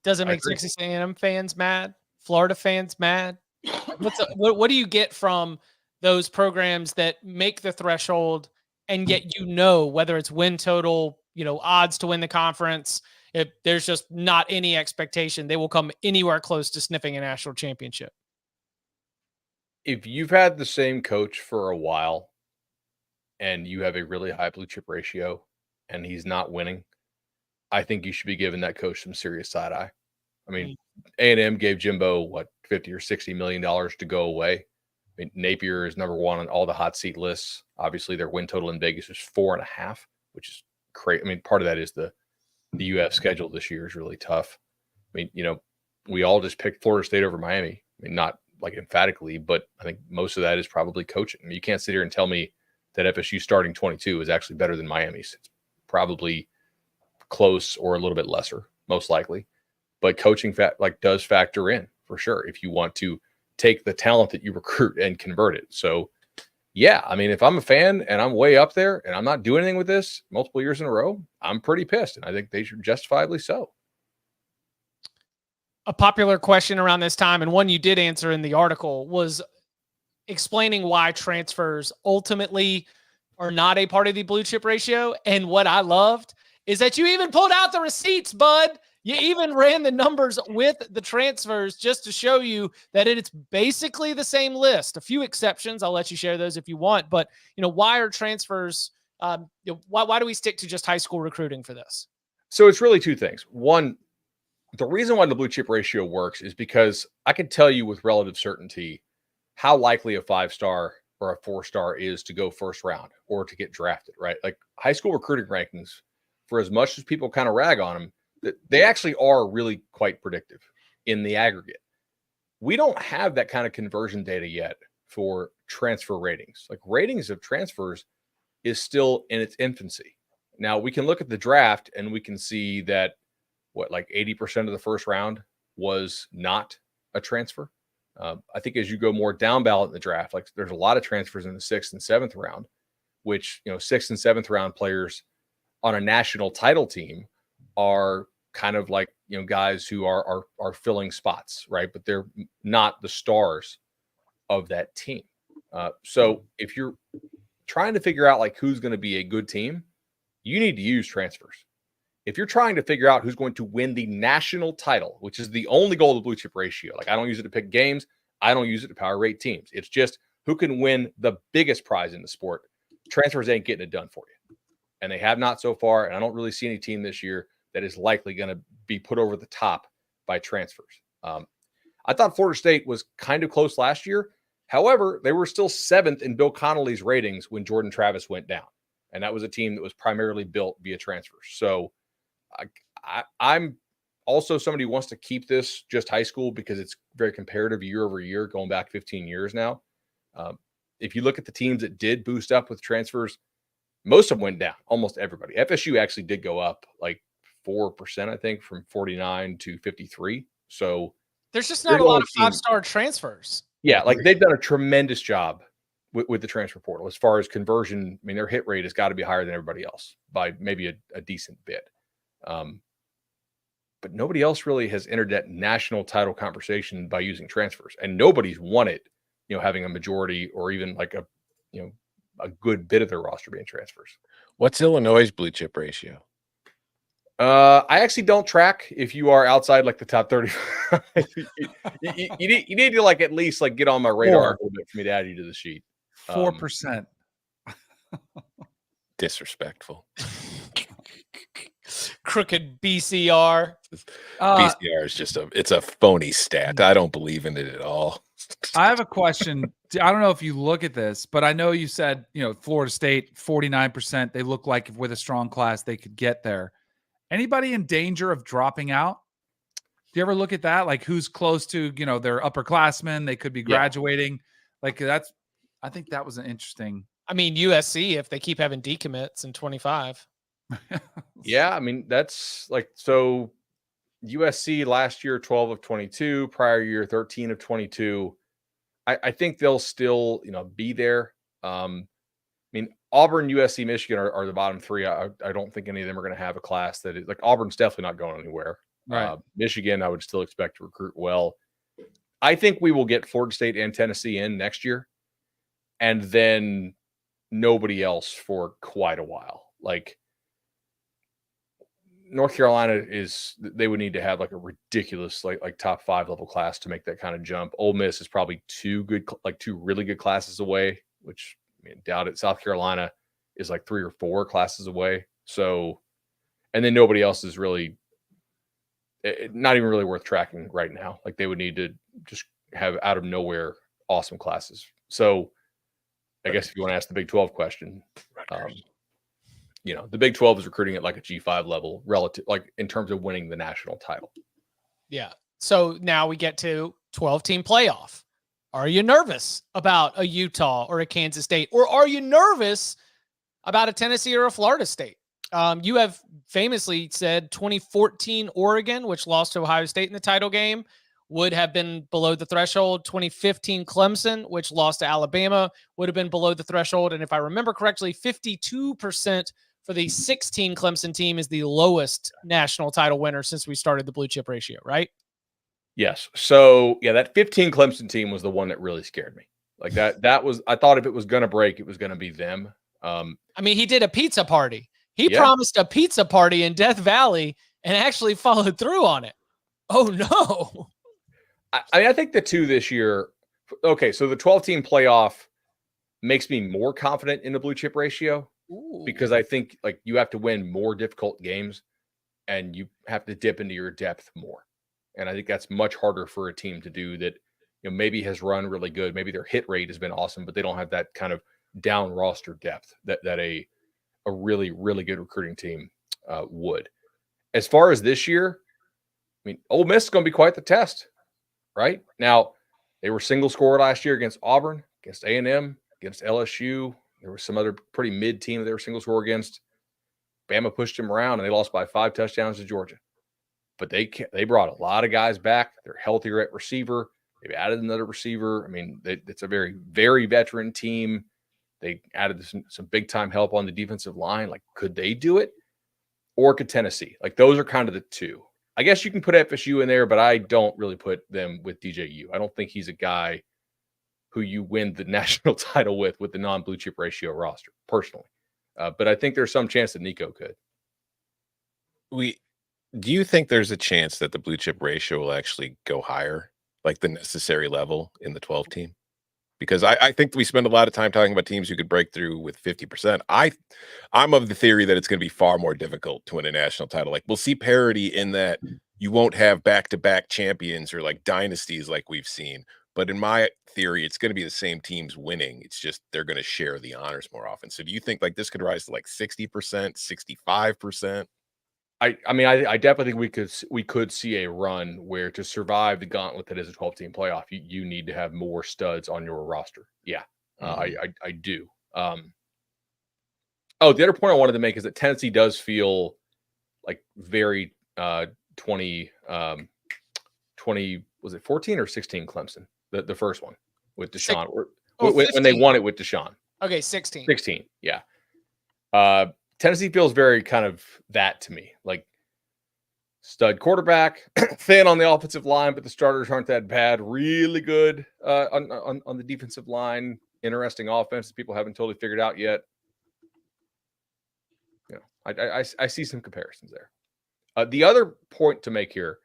Does it make Texas A&M fans mad? Florida fans mad? What do you get from those programs that make the threshold, and yet whether it's win total, odds to win the conference, if there's just not any expectation they will come anywhere close to sniffing a national championship? If you've had the same coach for a while and you have a really high blue chip ratio and he's not winning, I think you should be giving that coach some serious side eye. I mean, A&M gave Jimbo $50 or $60 million to go away. I mean, Napier is number 1 on all the hot seat lists. Obviously, their win total in Vegas is 4.5, which is crazy. I mean, part of that is the UF schedule this year is really tough. I mean, we all just picked Florida State over Miami. I mean, not like emphatically, but I think most of that is probably coaching. I mean, you can't sit here and tell me that FSU starting 22 is actually better than Miami's. It's probably close or a little bit lesser, most likely. But coaching does factor in for sure if you want to take the talent that you recruit and convert it. So, yeah, I mean, if I'm a fan and I'm way up there and I'm not doing anything with this multiple years in a row, I'm pretty pissed, and I think they should justifiably so. A popular question around this time, and one you did answer in the article, was explaining why transfers ultimately are not a part of the blue chip ratio. And what I loved is that you even pulled out the receipts, bud. You even ran the numbers with the transfers just to show you that it's basically the same list. A few exceptions. I'll let you share those if you want. But, why are transfers? Why do we stick to just high school recruiting for this? So it's really two things. One, The reason why the blue chip ratio works is because I can tell you with relative certainty how likely a 5-star or a 4-star is to go first round or to get drafted, right? Like high school recruiting rankings, for as much as people kind of rag on them, they actually are really quite predictive in the aggregate. We don't have that kind of conversion data yet for transfer ratings. Like ratings of transfers is still in its infancy. Now we can look at the draft and we can see that like 80% of the first round was not a transfer. I think as you go more down ballot in the draft, like there's a lot of transfers in the 6th and 7th round, which, 6th and 7th round players on a national title team are kind of like, guys who are filling spots, right? But they're not the stars of that team. So if you're trying to figure out like who's going to be a good team, you need to use transfers. If you're trying to figure out who's going to win the national title, which is the only goal of the blue chip ratio, like I don't use it to pick games. I don't use it to power rate teams. It's just who can win the biggest prize in the sport. Transfers ain't getting it done for you. And they have not so far. And I don't really see any team this year that is likely going to be put over the top by transfers. I thought Florida State was kind of close last year. However, they were still 7th in Bill Connolly's ratings when Jordan Travis went down. And that was a team that was primarily built via transfers. So I'm also somebody who wants to keep this just high school because it's very comparative year over year, going back 15 years now. If you look at the teams that did boost up with transfers, most of them went down, almost everybody. FSU actually did go up like 4%, I think, from 49 to 53. So there's just not a lot of 5-star transfers. Yeah, like they've done a tremendous job with the transfer portal as far as conversion. I mean, their hit rate has got to be higher than everybody else by maybe a decent bit. But nobody else really has entered that national title conversation by using transfers, and nobody's won it, having a majority or even like a good bit of their roster being transfers. What's Illinois' blue chip ratio? I actually don't track if you are outside like the top 30. you need to like at least like get on my radar a little bit for me to add you to the sheet. 4%. Disrespectful. Crooked BCR. BCR is just it's a phony stat. I don't believe in it at all. I have a question. I don't know if you look at this, but I know you said, Florida State, 49%. They look like with a strong class, they could get there. Anybody in danger of dropping out? Do you ever look at that? Like who's close to, their upperclassmen? They could be graduating. Like I think that was an interesting. I mean, USC, if they keep having decommits in 25. Yeah. I mean, that's like, so USC last year, 12 of 22, prior year, 13 of 22. I think they'll still, be there. I mean, Auburn, USC, Michigan are the bottom three. I don't think any of them are going to have a class that is like Auburn's definitely not going anywhere. Right. Michigan, I would still expect to recruit well. I think we will get Florida State and Tennessee in next year, and then nobody else for quite a while. Like North Carolina they would need to have like a ridiculous like top 5 level class to make that kind of jump. Ole Miss is probably two really good classes away, which I mean, doubt it. South Carolina is like 3 or 4 classes away. So, and then nobody else is really not even really worth tracking right now. Like they would need to just have out of nowhere awesome classes. So I guess if you want to ask the Big 12 question, the Big 12 is recruiting at like a G5 level relative, like in terms of winning the national title. Yeah. So now we get to 12-team playoff. Are you nervous about a Utah or a Kansas State? Or are you nervous about a Tennessee or a Florida State? You have famously said 2014 Oregon, which lost to Ohio State in the title game, would have been below the threshold. 2015 Clemson, which lost to Alabama, would have been below the threshold. And if I remember correctly, 52% for the 16 Clemson team is the lowest national title winner since we started the blue chip ratio, right? Yes. So yeah, that 15 Clemson team was the one that really scared me. Like that was, I thought if it was going to break, it was going to be them. I mean, he did a pizza party. He promised a pizza party in Death Valley and actually followed through on it. Oh no. I think the two this year. Okay. So the 12-team playoff makes me more confident in the blue chip ratio because I think like you have to win more difficult games. and you have to dip into your depth more. And I think that's much harder for a team to do that, maybe has run really good. Maybe their hit rate has been awesome, but they don't have that kind of down roster depth that a really, really good recruiting team would. As far as this year, I mean, Ole Miss is going to be quite the test, right? Now, they were single score last year against Auburn, against A&M, against LSU. There was some other pretty mid team that they were single score against. Bama pushed them around, and they lost by 5 touchdowns to Georgia. But they brought a lot of guys back. They're healthier at receiver. They've added another receiver. I mean, it's a very, very veteran team. They added some big-time help on the defensive line. Like, could they do it? Or could Tennessee? Like, those are kind of the two. I guess you can put FSU in there, but I don't really put them with DJU. I don't think he's a guy who you win the national title with the non-blue chip ratio roster, personally. But I think there's some chance that Nico could. Do you think there's a chance that the blue chip ratio will actually go higher, like the necessary level in the 12 team? Because I think we spend a lot of time talking about teams who could break through with 50%. I'm of the theory that it's going to be far more difficult to win a national title. Like, we'll see parity in that you won't have back-to-back champions or like dynasties like we've seen. But in my theory, it's going to be the same teams winning. It's just they're going to share the honors more often. So do you think like this could rise to like 60%, 65%? I mean, I definitely think we could see a run where to survive the gauntlet that is a 12-team playoff, you need to have more studs on your roster. Yeah, I do. The other point I wanted to make is that Tennessee does feel like very 20 was it 14 or 16 Clemson, the first one with Deshaun, when they won it with Deshaun. Okay, 16. 16, yeah. Tennessee feels very kind of that to me, like stud quarterback, thin on the offensive line, but the starters aren't that bad. Really good on the defensive line. Interesting offense that people haven't totally figured out yet. I see some comparisons there. The other point to make here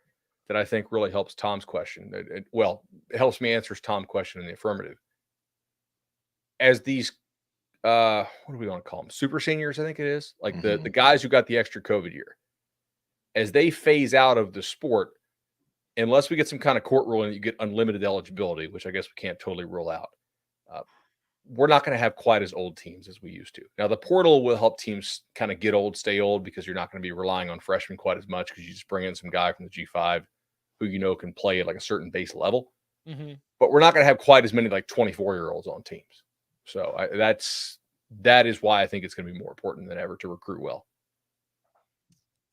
that I think really helps Tom's question, it helps me answer Tom's question in the affirmative. As these what do we want to call them? Super seniors, I think it is. Like the guys who got the extra COVID year. As they phase out of the sport, unless we get some kind of court ruling that you get unlimited eligibility, which I guess we can't totally rule out, we're not going to have quite as old teams as we used to. Now, the portal will help teams kind of get old, stay old, because you're not going to be relying on freshmen quite as much because you just bring in some guy from the G5 who can play at like a certain base level. But we're not going to have quite as many like 24-year-olds on teams. So that is why I think it's going to be more important than ever to recruit well.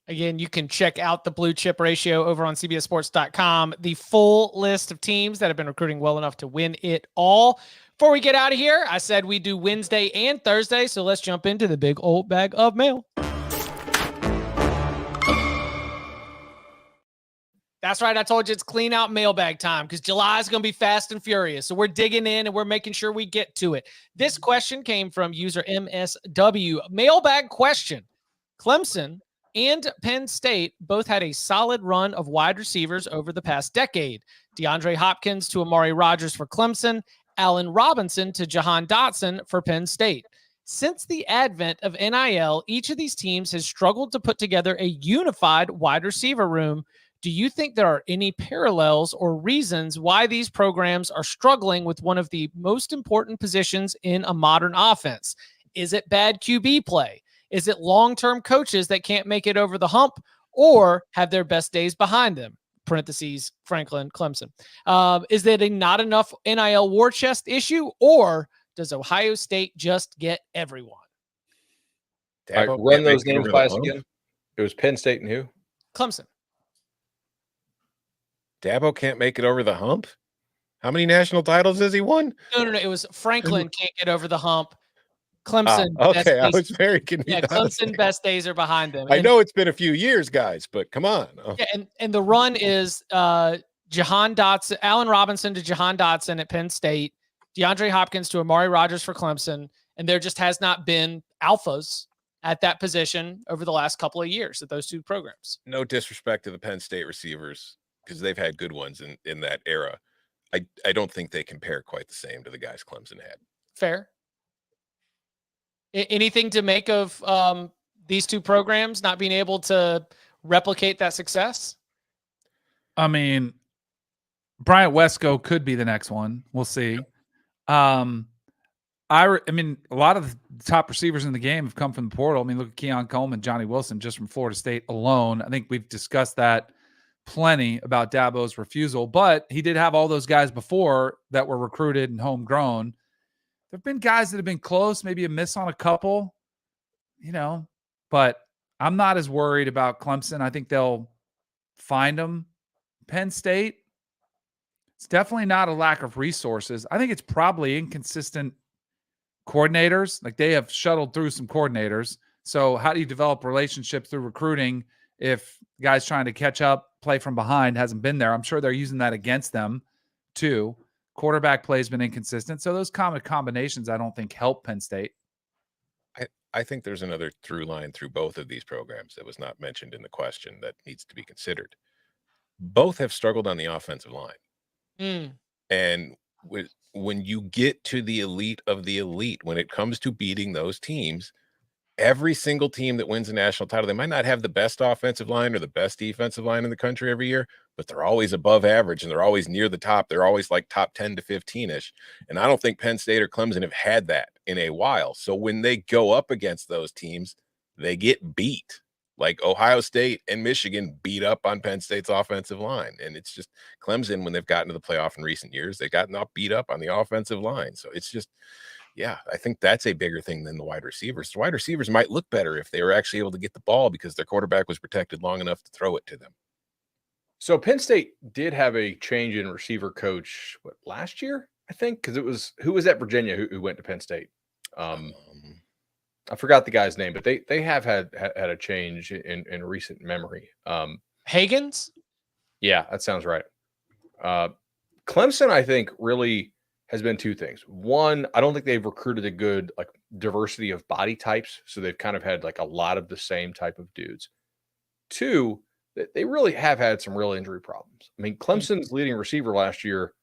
Again, you can check out the blue chip ratio over on CBSSports.com, the full list of teams that have been recruiting well enough to win it all. Before we get out of here, I said we do Wednesday and Thursday, so let's jump into the big old bag of mail. That's right. I told you it's clean out mailbag time because July is going to be fast and furious. So we're digging in and we're making sure we get to it. This question came from user MSW. Mailbag question. Clemson and Penn State both had a solid run of wide receivers over the past decade. DeAndre Hopkins to Amari Rodgers for Clemson, Allen Robinson to Jahan Dotson for Penn State. Since the advent of NIL, each of these teams has struggled to put together a unified wide receiver room. Do you think there are any parallels or reasons why these programs are struggling with one of the most important positions in a modern offense? Is it bad QB play? Is it long-term coaches that can't make it over the hump or have their best days behind them? Parentheses, Franklin, Clemson. Is it a not enough NIL war chest issue, or does Ohio State just get everyone? All right, run those names by us again. It was Penn State and who? Clemson. Dabo can't make it over the hump? How many national titles has he won? No. It was Franklin can't get over the hump. Clemson. Okay, I was very confused. Yeah, Clemson best days are behind them. I know it's been a few years, guys, but come on. Yeah, and the run is Jahan Dotson, Allen Robinson to Jahan Dotson at Penn State, DeAndre Hopkins to Amari Rodgers for Clemson, and there just has not been alphas at that position over the last couple of years at those two programs. No disrespect to the Penn State receivers, because they've had good ones in that era. I don't think they compare quite the same to the guys Clemson had. Fair. Anything to make of these two programs not being able to replicate that success? I mean, Bryant Wesco could be the next one. We'll see. I mean, a lot of the top receivers in the game have come from the portal. I mean, look at Keon Coleman, Johnny Wilson, just from Florida State alone. I think we've discussed that plenty about Dabo's refusal, but he did have all those guys before that were recruited and homegrown. There have been guys that have been close, maybe a miss on a couple, but I'm not as worried about Clemson. I think they'll find them. Penn State, it's definitely not a lack of resources. I think it's probably inconsistent coordinators. Like, they have shuttled through some coordinators. So how do you develop relationships through recruiting if guys trying to catch up, play from behind hasn't been there? I'm sure they're using that against them too. Quarterback play has been inconsistent. So those common combinations, I don't think help Penn State. I think there's another through line through both of these programs that was not mentioned in the question that needs to be considered. Both have struggled on the offensive line. And when you get to the elite of the elite, when it comes to beating those teams, every single team that wins a national title, they might not have the best offensive line or the best defensive line in the country every year, but they're always above average and they're always near the top. They're always like top 10 to 15-ish. And I don't think Penn State or Clemson have had that in a while. So when they go up against those teams, they get beat. Like Ohio State and Michigan beat up on Penn State's offensive line. And it's just Clemson, when they've gotten to the playoff in recent years, they've gotten beat up on the offensive line. So it's just, yeah, I think that's a bigger thing than the wide receivers. The wide receivers might look better if they were actually able to get the ball because their quarterback was protected long enough to throw it to them. So Penn State did have a change in receiver coach last year, I think, because it was who was at Virginia who went to Penn State. I forgot the guy's name, but they have had a change in recent memory. Hagens? Yeah, that sounds right. Clemson, I think, really has been two things. One, I don't think they've recruited a good diversity of body types, so they've kind of had a lot of the same type of dudes. Two, they really have had some real injury problems. I mean, Clemson's leading receiver last year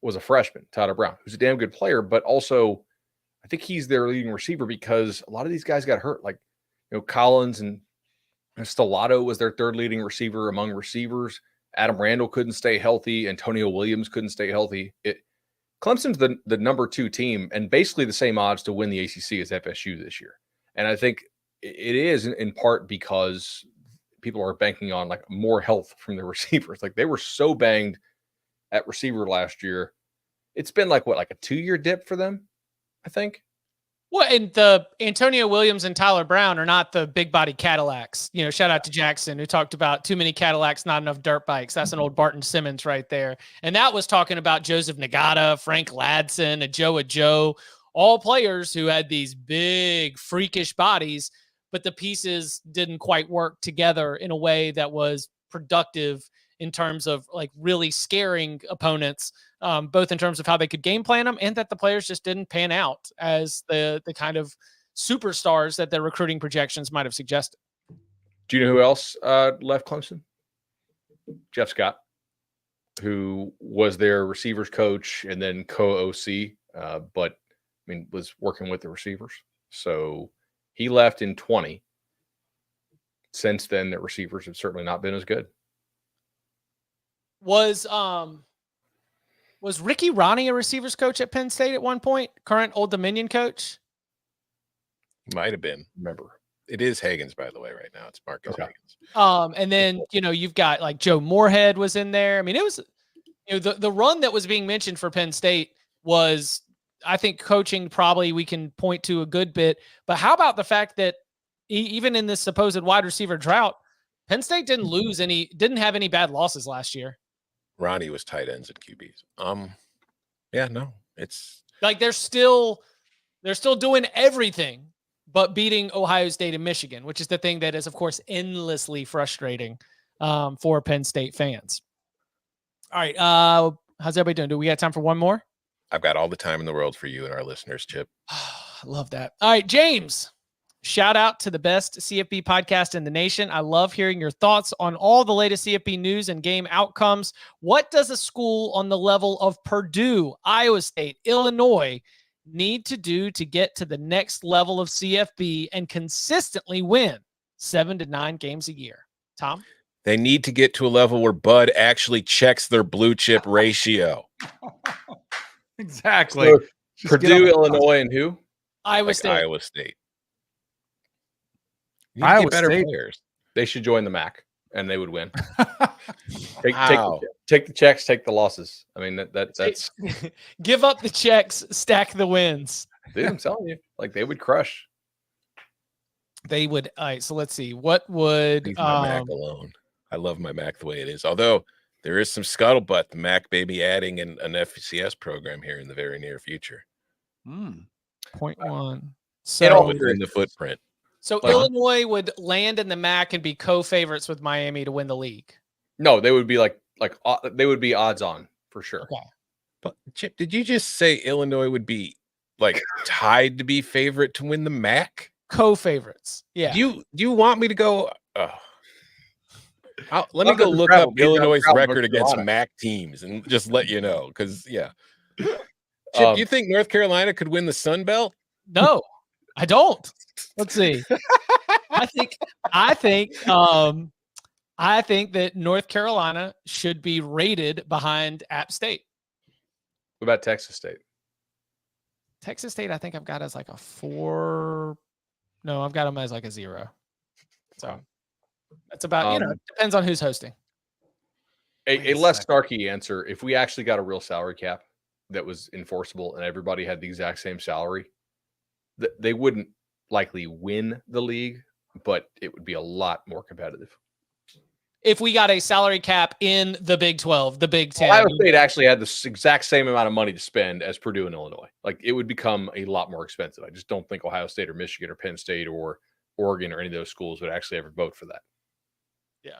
was a freshman, Tyler Brown, who's a damn good player, but also I think he's their leading receiver because a lot of these guys got hurt. Collins and Stellato was their third leading receiver among receivers. Adam Randall couldn't stay healthy. Antonio Williams couldn't stay healthy. Clemson's the number 2 team and basically the same odds to win the ACC as FSU this year. And I think it is in part because people are banking on more health from the receivers. They were so banged at receiver last year. It's been a 2-year dip for them, I think. Well, and the Antonio Williams and Tyler Brown are not the big body Cadillacs. Shout out to Jackson, who talked about too many Cadillacs, not enough dirt bikes. That's an old Barton Simmons right there. And that was talking about Joseph Nagata, Frank Ladson, Joe, all players who had these big freakish bodies, but the pieces didn't quite work together in a way that was productive in terms of really scaring opponents, both in terms of how they could game plan them and that the players just didn't pan out as the kind of superstars that their recruiting projections might have suggested. Do you know who else left Clemson? Jeff Scott, who was their receivers coach and then co-OC, but was working with the receivers. So he left in 20. Since then, the receivers have certainly not been as good. Was Ricky Ronnie a receivers coach at Penn State at one point? Current Old Dominion coach? Might have been. Remember. It is Hagens, by the way, right now. It's Marcus Hagens. And then, you've got Joe Moorhead was in there. I mean, it was, the run that was being mentioned for Penn State was, I think, coaching probably we can point to a good bit. But how about the fact that even in this supposed wide receiver drought, Penn State didn't have any bad losses last year. Ronnie was tight ends and QBs. Yeah, no, it's they're still doing everything but beating Ohio State and Michigan, which is the thing that is, of course, endlessly frustrating for Penn State fans. All right. How's everybody doing? Do we got time for one more? I've got all the time in the world for you and our listeners, Chip. I love that. All right, James. Shout out to the best CFB podcast in the nation. I love hearing your thoughts on all the latest CFB news and game outcomes. What does a school on the level of Purdue, Iowa State, Illinois need to do to get to the next level of CFB and consistently win 7 to 9 games a year? Tom? They need to get to a level where Bud actually checks their blue chip ratio. Exactly. So, Just get on Purdue, the bus. Illinois, and who? Iowa Like State. Iowa State. You need to Iowa get better State. players. They should join the MAC, and they would win. Wow. Take the checks, take the losses. I mean, that's Give up the checks, stack the wins. dude, I'm telling you, like they would crush. They would. All right, so let's see. What would Leave my MAC alone. I love my MAC the way it is. Although there is some scuttlebutt, the MAC maybe adding an FCS program here in the very near future. 0.1. all Within the footprint. So Illinois would land in the MAC and be co-favorites with Miami to win the league. No, they would be they would be odds on for sure. Okay. But Chip, did you just say Illinois would be like tied to be favorite to win the MAC? Co-favorites. Yeah. Do you want me to go? Let me Welcome go to look travel, up being down Illinois' south, record North against Carolina. MAC teams and just let you know. Because Chip, do you think North Carolina could win the Sun Belt? No, I don't. Let's see. I think that North Carolina should be rated behind App State. What about Texas State? Texas State, I think I've got as like a 4. No, I've got them as like a 0. So that's about, depends on who's hosting. A less snarky answer. If we actually got a real salary cap that was enforceable and everybody had the exact same salary, they wouldn't likely win the league, but it would be a lot more competitive. If we got a salary cap in the Big 12, the Big 10. Ohio State actually had the exact same amount of money to spend as Purdue and Illinois. Like it would become a lot more expensive. I just don't think Ohio State or Michigan or Penn State or Oregon or any of those schools would actually ever vote for that. Yeah.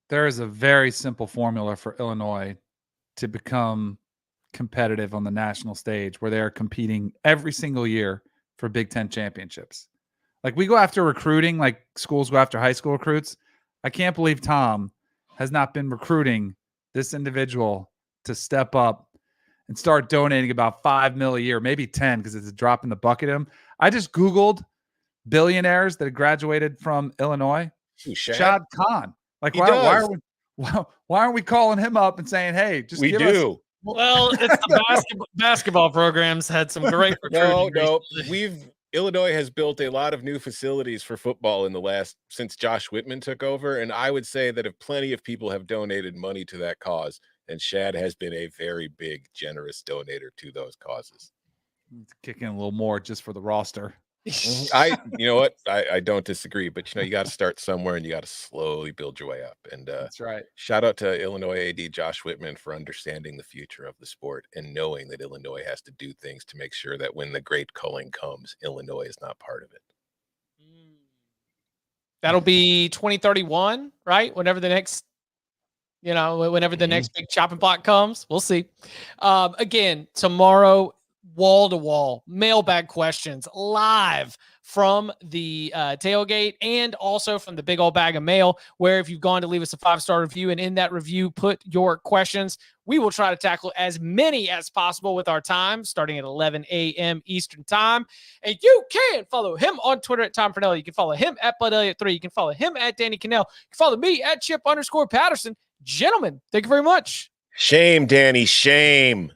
There is a very simple formula for Illinois to become competitive on the national stage where they are competing every single year for Big Ten championships. Like we go after recruiting, like schools go after high school recruits. I can't believe Tom has not been recruiting this individual to step up and start donating about $5 million a year, maybe 10, because it's a drop in the bucket. I just Googled billionaires that graduated from Illinois. Shad Khan. Like, why aren't we calling him up and saying, hey, just we give do. us. Well, it's the basketball programs had some great recruiting. No. Illinois has built a lot of new facilities for football in since Josh Whitman took over. And I would say that if plenty of people have donated money to that cause, then Shad has been a very big, generous donator to those causes. Kick in a little more just for the roster. You know what? I don't disagree, but you got to start somewhere and you got to slowly build your way up. And that's right. Shout out to Illinois AD Josh Whitman for understanding the future of the sport and knowing that Illinois has to do things to make sure that when the great culling comes, Illinois is not part of it. That'll be 2031, right? Whenever the next, next big chopping block comes, we'll see. Again, tomorrow, wall to wall mailbag questions live from the tailgate and also from the big old bag of mail, where if you've gone to leave us a 5-star review and in that review put your questions, we will try to tackle as many as possible with our time starting at 11 a.m. Eastern time. And you can follow him on Twitter at Tom Pernell. You can follow him at Bud Elliott 3. You can follow him at Danny Cannell. You can follow me at Chip_Patterson. Gentlemen, thank you very much. Shame, Danny. Shame.